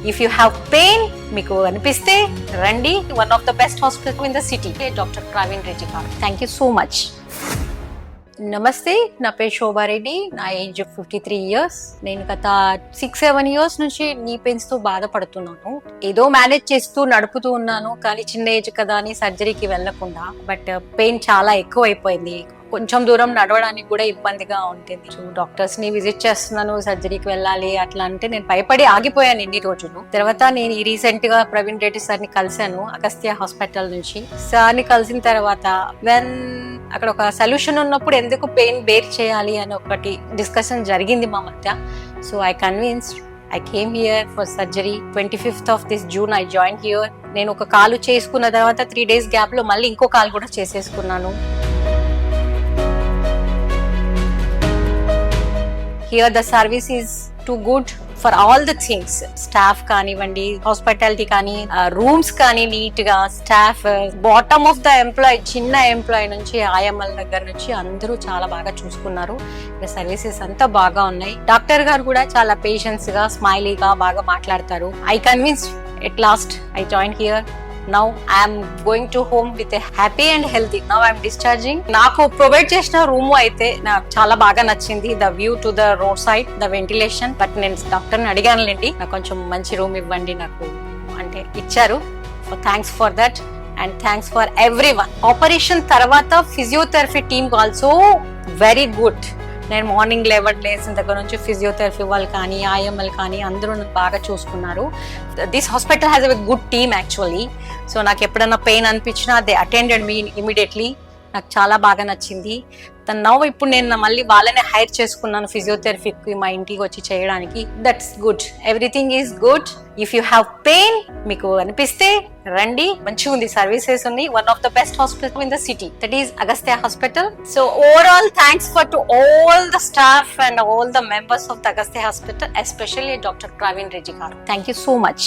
If you have pain మీకు అనిపిస్తే రండి, one of the best hospital in the city, doctor Praveen Reddy గారు. Thank you so much. నమస్తే, నా పేరు శోభారెడ్డి, నా ఏజ్ 53 ఇయర్స్. నేను గత 6-7 ఇయర్స్ నుంచి నీ పెయిన్స్ తో బాధపడుతున్నాను. ఏదో మేనేజ్ చేస్తూ నడుపుతూ ఉన్నాను, కానీ చిన్న ఏజ్ కదా అని సర్జరీకి వెళ్లకుండా. బట్ పెయిన్ చాలా ఎక్కువ అయిపోయింది. కొంచెం దూరం నడవడానికి కూడా ఇబ్బందిగా ఉంటుంది. సో డాక్టర్స్ ని విజిట్ చేస్తున్నాను, సర్జరీకి వెళ్ళాలి అట్లా అంటే నేను భయపడి ఆగిపోయాను ఇన్ని రోజులు. తర్వాత నేను రీసెంట్ గా ప్రవీణ్ రెడ్డి సార్ ని కలిశాను అగస్త్య హాస్పిటల్ నుంచి. సార్ ని కలిసిన తర్వాత అక్కడ ఒక సొల్యూషన్ ఉన్నప్పుడు ఎందుకు పెయిన్ బేర్ చేయాలి అని ఒకటి డిస్కషన్ జరిగింది మా మధ్య. So I convinced, I came here for surgery. 25th of this June I joined here. నేను ఒక కాలు చేసుకున్న తర్వాత 3 days గ్యాప్ లో మళ్ళీ ఇంకో కాలు కూడా చేసేసుకున్నాను. Here the service is too good for all the things. Staff కానివ్వండి, హాస్పిటాలిటీ కానీ, రూమ్స్ కానీ నీట్ గా, staff bottom of the employee, చిన్న ఎంప్లాయ్ నుంచి ఆయమ్మల దగ్గర నుంచి అందరూ చాలా బాగా చూసుకున్నారు. సర్వీసెస్ అంతా బాగా ఉన్నాయి. డాక్టర్ గారు కూడా చాలా పేషెన్స్ గా, స్మైలీగా బాగా మాట్లాడతారు. I convinced at last I join here. Now I am going to home with a happy and healthy. Now I am discharging. నాకు ప్రొవైడ్ చేసిన రూమ్ అయితే నాకు చాలా బాగా నచ్చింది. The view to the road side, the ventilation. But నేను డాక్టర్ని అడిగానులేండి, నాకు కొంచెం మంచి రూమ్ ఇవ్వండి నాకు అంటే ఇచ్చారు. So thanks for that and thanks for everyone. Operation తర్వాత physiotherapy team also very good. నేను మార్నింగ్ లేసిన దగ్గర నుంచి ఫిజియోథెరపీ వాళ్ళు కానీ, ఐఎంఎల్ కానీ అందరూ బాగా చూసుకున్నారు. This hospital has a good team actually. So నాకు ఎప్పుడైనా పెయిన్ అనిపించినా దే అటెండెడ్ మీ ఇమీడియట్లీ. నాకు చాలా బాగా నచ్చింది. నవ్వు ఇప్పుడు నేను మళ్ళీ వాళ్ళనే హైర్ చేసుకున్నాను ఫిజియోథెరపీకి మా ఇంటికి వచ్చి చేయడానికి. That's good, everything is good. If you have pain మీకు అనిపిస్తే రండి, మంచిగా ఉంది, సర్వీసెస్ ఉంది. One of the best hospital in the city, that is Agastya hospital. So overall thanks to all the staff and all the members of the Agastya Hospital, especially Dr. Praveen Reddy garu. Thank you so much.